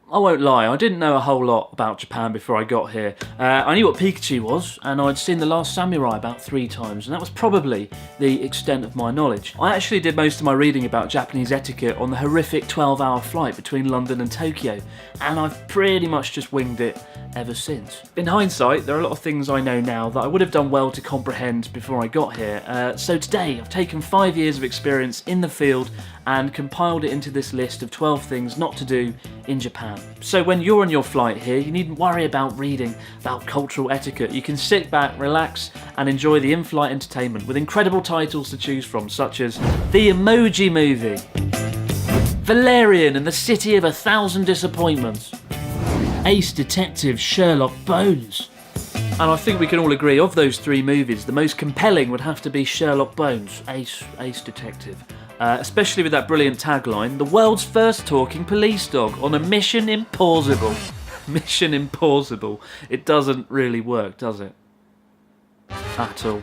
I won't lie, I didn't know a whole lot about Japan before I got here. I knew what Pikachu was, and I'd seen The Last Samurai about 3 times, and that was probably the extent of my knowledge. I actually did most of my reading about Japanese etiquette on the horrific 12-hour flight between London and Tokyo, and I've pretty much just winged it ever since. In hindsight, there are a lot of things I know now that I would have done well to comprehend before I got here. So today, I've taken 5 years of experience in the field and compiled it into this list of 12 things not to do in Japan. So when you're on your flight here, you needn't worry about reading about cultural etiquette. You can sit back, relax, and enjoy the in-flight entertainment with incredible titles to choose from, such as The Emoji Movie, Valerian and the City of 1,000 Disappointments, Ace Detective Sherlock Bones. And I think we can all agree, of those 3 movies, the most compelling would have to be Sherlock Bones, Ace Detective. Especially with that brilliant tagline, the world's first talking police dog on a mission impossible. Mission impossible. It doesn't really work, does it? At all.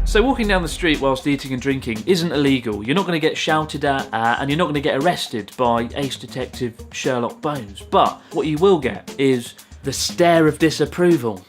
So walking down the street whilst eating and drinking isn't illegal. You're not going to get shouted at and you're not going to get arrested by Ace Detective Sherlock Bones. But what you will get is the stare of disapproval.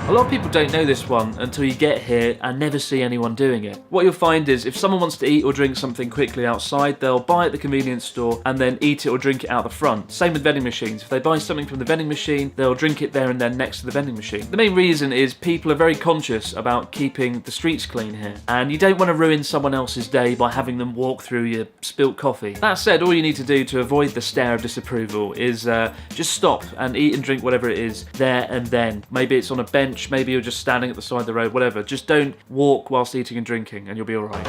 A lot of people don't know this one until you get here and never see anyone doing it. What you'll find is if someone wants to eat or drink something quickly outside, they'll buy at the convenience store and then eat it or drink it out the front. Same with vending machines. If they buy something from the vending machine, they'll drink it there and then next to the vending machine. The main reason is people are very conscious about keeping the streets clean here, and you don't want to ruin someone else's day by having them walk through your spilt coffee. That said, all you need to do to avoid the stare of disapproval is just stop and eat and drink whatever it is there and then. Maybe it's on a bench, maybe you're just standing at the side of the road, whatever. Just don't walk whilst eating and drinking and you'll be alright.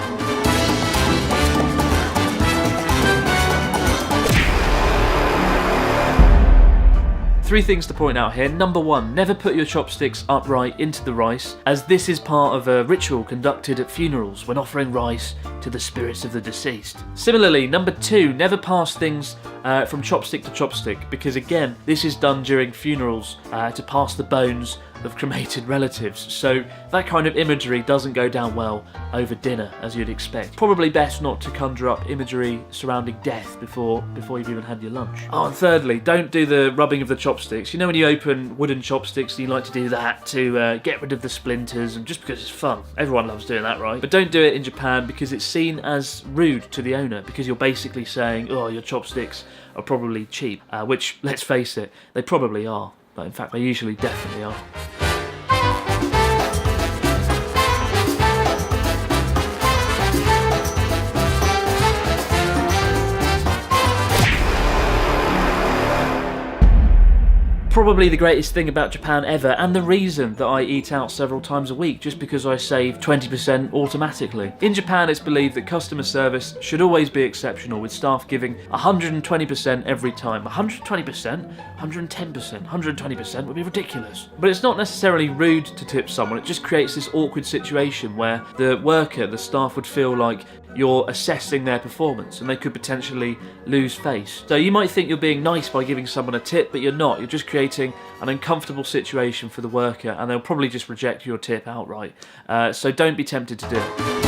3 things to point out here. Number 1, never put your chopsticks upright into the rice, as this is part of a ritual conducted at funerals when offering rice to the spirits of the deceased. Similarly, number 2, never pass things from chopstick to chopstick, because again, this is done during funerals to pass the bones of cremated relatives, so that kind of imagery doesn't go down well over dinner, as you'd expect. Probably best not to conjure up imagery surrounding death before you've even had your lunch. Oh, and thirdly, don't do the rubbing of the chopsticks. You know when you open wooden chopsticks, you like to do that to get rid of the splinters, and just because it's fun. Everyone loves doing that, right? But don't do it in Japan because it's seen as rude to the owner, because you're basically saying, oh, your chopsticks are probably cheap, which, let's face it, they probably are. But in fact, they usually definitely are. Probably the greatest thing about Japan ever, and the reason that I eat out several times a week, just because I save 20% automatically. In Japan, it's believed that customer service should always be exceptional, with staff giving 120% every time. 120%? 110%? 120% would be ridiculous. But it's not necessarily rude to tip someone, it just creates this awkward situation where the staff would feel like you're assessing their performance and they could potentially lose face. So you might think you're being nice by giving someone a tip, but you're not. You're just creating an uncomfortable situation for the worker, and they'll probably just reject your tip outright. So don't be tempted to do it.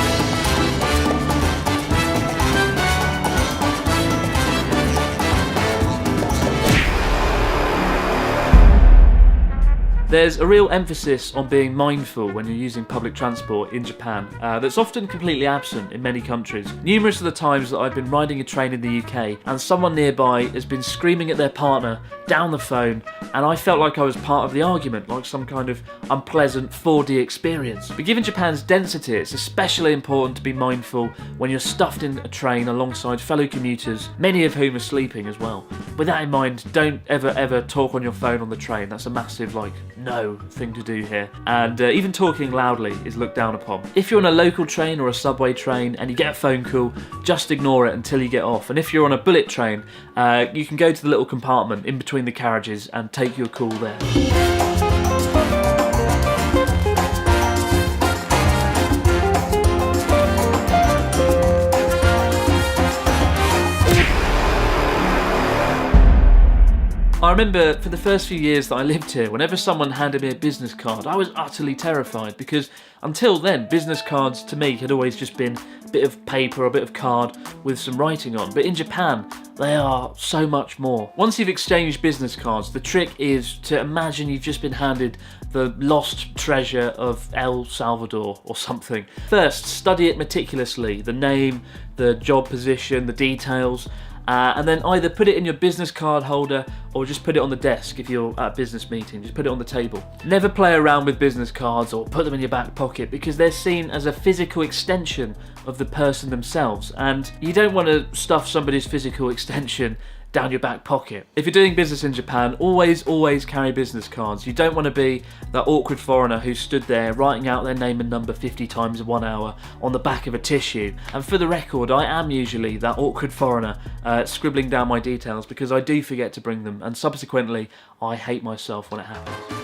There's a real emphasis on being mindful when you're using public transport in Japan that's often completely absent in many countries. Numerous of the times that I've been riding a train in the UK and someone nearby has been screaming at their partner down the phone, and I felt like I was part of the argument, like some kind of unpleasant 4D experience. But given Japan's density, it's especially important to be mindful when you're stuffed in a train alongside fellow commuters, many of whom are sleeping as well. With that in mind, don't ever talk on your phone on the train. That's a massive, no thing to do here. And even talking loudly is looked down upon. If you're on a local train or a subway train and you get a phone call, just ignore it until you get off. And if you're on a bullet train, you can go to the little compartment in between the carriages and take your call there. I remember for the first few years that I lived here, whenever someone handed me a business card, I was utterly terrified because until then, business cards to me had always just been a bit of paper or a bit of card with some writing on. But in Japan, they are so much more. Once you've exchanged business cards, the trick is to imagine you've just been handed the lost treasure of El Salvador or something. First, study it meticulously, the name, the job position, the details, and then either put it in your business card holder or just put it on the desk if you're at a business meeting. Just put it on the table. Never play around with business cards or put them in your back pocket because they're seen as a physical extension of the person themselves, and you don't want to stuff somebody's physical extension down your back pocket. If you're doing business in Japan, always carry business cards. You don't want to be that awkward foreigner who stood there writing out their name and number 50 times in 1 hour on the back of a tissue. And for the record, I am usually that awkward foreigner scribbling down my details because I do forget to bring them, and subsequently I hate myself when it happens.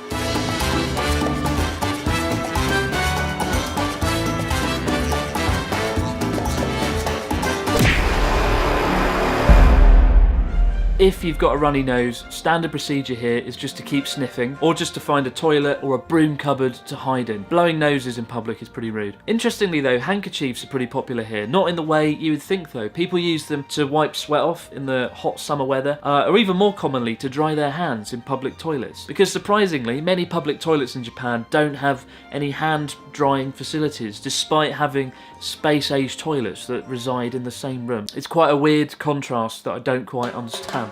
If you've got a runny nose, standard procedure here is just to keep sniffing, or just to find a toilet or a broom cupboard to hide in. Blowing noses in public is pretty rude. Interestingly though, handkerchiefs are pretty popular here. Not in the way you would think though. People use them to wipe sweat off in the hot summer weather, or even more commonly to dry their hands in public toilets. Because surprisingly, many public toilets in Japan don't have any hand drying facilities, despite having space-age toilets that reside in the same room. It's quite a weird contrast that I don't quite understand.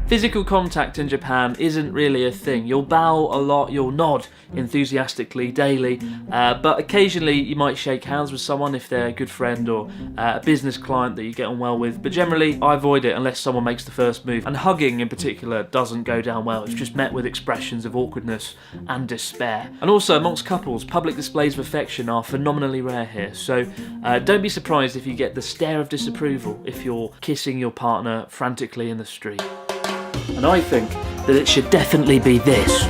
Physical contact in Japan isn't really a thing. You'll bow a lot, you'll nod enthusiastically daily, but occasionally you might shake hands with someone if they're a good friend or a business client that you get on well with, but generally I avoid it unless someone makes the first move. And hugging in particular doesn't go down well. It's just met with expressions of awkwardness and despair. And also amongst couples, public displays of affection are phenomenally rare here, so don't be surprised if you get the stare of disapproval if you're kissing your partner frantically in the street. And I think that it should definitely be this.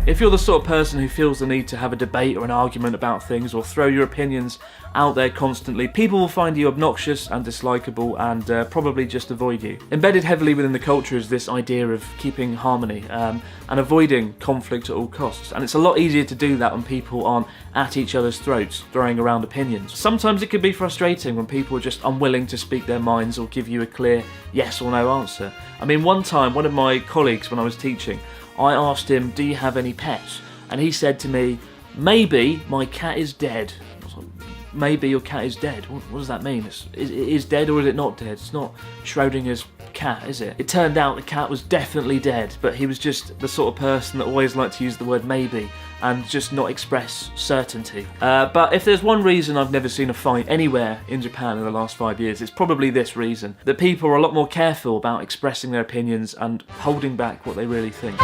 If you're the sort of person who feels the need to have a debate or an argument about things or throw your opinions out there constantly, people will find you obnoxious and dislikable and probably just avoid you. Embedded heavily within the culture is this idea of keeping harmony and avoiding conflict at all costs. And it's a lot easier to do that when people aren't at each other's throats, throwing around opinions. Sometimes it can be frustrating when people are just unwilling to speak their minds or give you a clear yes or no answer. I mean, one time, one of my colleagues when I was teaching, I asked him, do you have any pets? And he said to me, maybe my cat is dead. I was like, maybe your cat is dead? What does that mean? It is dead or is it not dead? It's not Schrodinger's cat, is it? It turned out the cat was definitely dead, but he was just the sort of person that always liked to use the word maybe and just not express certainty. But if there's one reason I've never seen a fight anywhere in Japan in the last 5 years, it's probably this reason. That people are a lot more careful about expressing their opinions and holding back what they really think.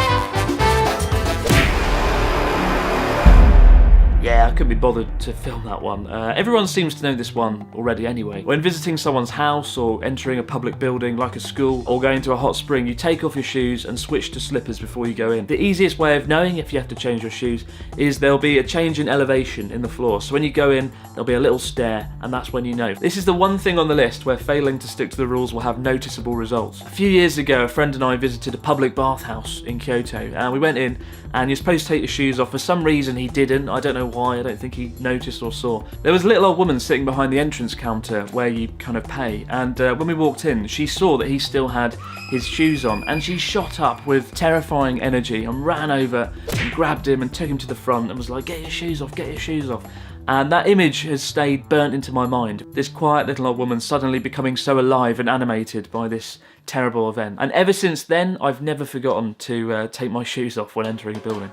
Yeah, I couldn't be bothered to film that one. Everyone seems to know this one already anyway. When visiting someone's house or entering a public building like a school or going to a hot spring, you take off your shoes and switch to slippers before you go in. The easiest way of knowing if you have to change your shoes is there'll be a change in elevation in the floor. So when you go in, there'll be a little stair, and that's when you know. This is the one thing on the list where failing to stick to the rules will have noticeable results. A few years ago, a friend and I visited a public bathhouse in Kyoto, and we went in, and you're supposed to take your shoes off. For some reason he didn't. I don't know why. I don't think he noticed or saw. There was a little old woman sitting behind the entrance counter where you kind of pay, and when we walked in, she saw that he still had his shoes on, and she shot up with terrifying energy and ran over and grabbed him and took him to the front and was like, get your shoes off, get your shoes off. And that image has stayed burnt into my mind. This quiet little old woman suddenly becoming so alive and animated by this terrible event. And ever since then, I've never forgotten to take my shoes off when entering a building.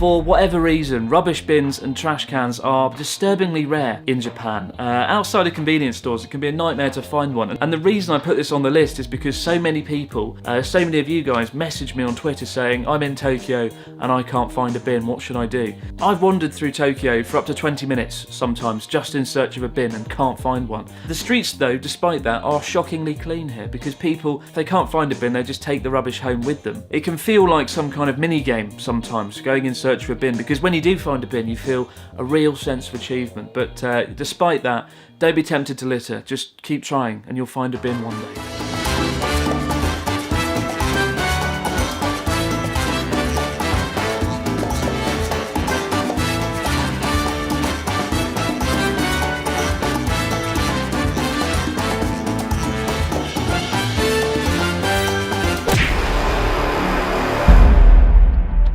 For whatever reason, rubbish bins and trash cans are disturbingly rare in Japan. Outside of convenience stores, it can be a nightmare to find one. And the reason I put this on the list is because so many people, so many of you guys message me on Twitter saying, I'm in Tokyo and I can't find a bin, what should I do? I've wandered through Tokyo for up to 20 minutes sometimes just in search of a bin and can't find one. The streets though, despite that, are shockingly clean here because people, if they can't find a bin, they just take the rubbish home with them. It can feel like some kind of mini game sometimes, going in search for a bin, because when you do find a bin you feel a real sense of achievement. But despite that, don't be tempted to litter, just keep trying and you'll find a bin one day.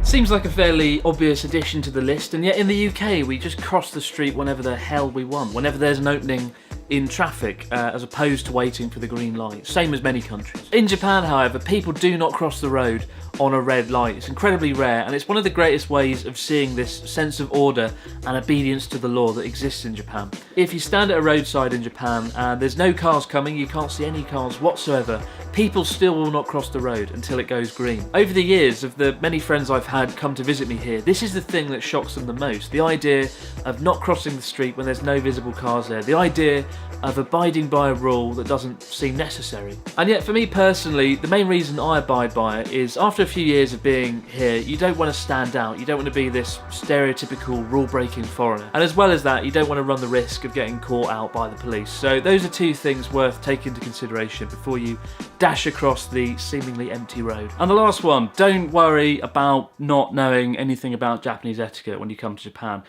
Seems like a fairly obvious addition to the list, and yet in the UK we just cross the street whenever the hell we want, whenever there's an opening in traffic, as opposed to waiting for the green light, same as many countries. In Japan, however, people do not cross the road on a red light. It's incredibly rare, and it's one of the greatest ways of seeing this sense of order and obedience to the law that exists in Japan. If you stand at a roadside in Japan and there's no cars coming, you can't see any cars whatsoever, people still will not cross the road until it goes green. Over the years of the many friends I've had come to visit me here, this is the thing that shocks them the most. The idea of not crossing the street when there's no visible cars there. The idea of abiding by a rule that doesn't seem necessary. And yet for me personally, the main reason I abide by it is after a few years of being here, you don't want to stand out. You don't want to be this stereotypical rule-breaking foreigner. And as well as that, you don't want to run the risk of getting caught out by the police. So those are two things worth taking into consideration before you dash across the seemingly empty road. And the last one, don't worry about not knowing anything about Japanese etiquette when you come to Japan.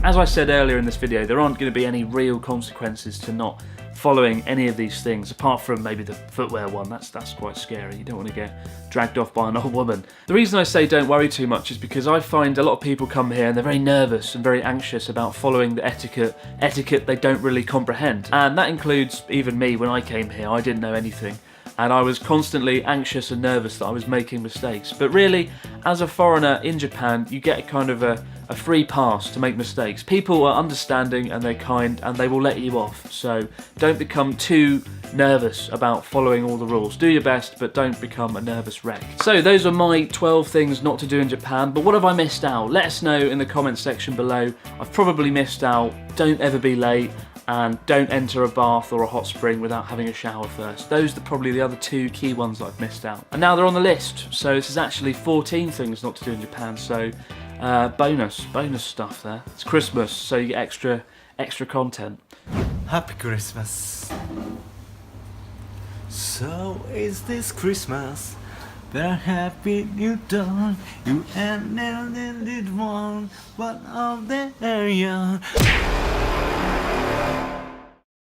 As I said earlier in this video, there aren't going to be any real consequences to not following any of these things, apart from maybe the footwear one. That's quite scary. You don't want to get dragged off by an old woman. The reason I say don't worry too much is because I find a lot of people come here and they're very nervous and very anxious about following the etiquette they don't really comprehend. And that includes even me. When I came here, I didn't know anything. And I was constantly anxious and nervous that I was making mistakes. But really, as a foreigner in Japan, you get kind of a free pass to make mistakes. People are understanding and they're kind and they will let you off. So don't become too nervous about following all the rules. Do your best, but don't become a nervous wreck. So those are my 12 things not to do in Japan, but what have I missed out? Let us know in the comments section below. I've probably missed out. Don't ever be late. And don't enter a bath or a hot spring without having a shower first. Those are probably the other two key ones that I've missed out. And now they're on the list. So this is actually 14 things not to do in Japan. So bonus stuff there. It's Christmas, so you get extra content. Happy Christmas. So is this Christmas? Very happy you don't. You and never did one, but of the area.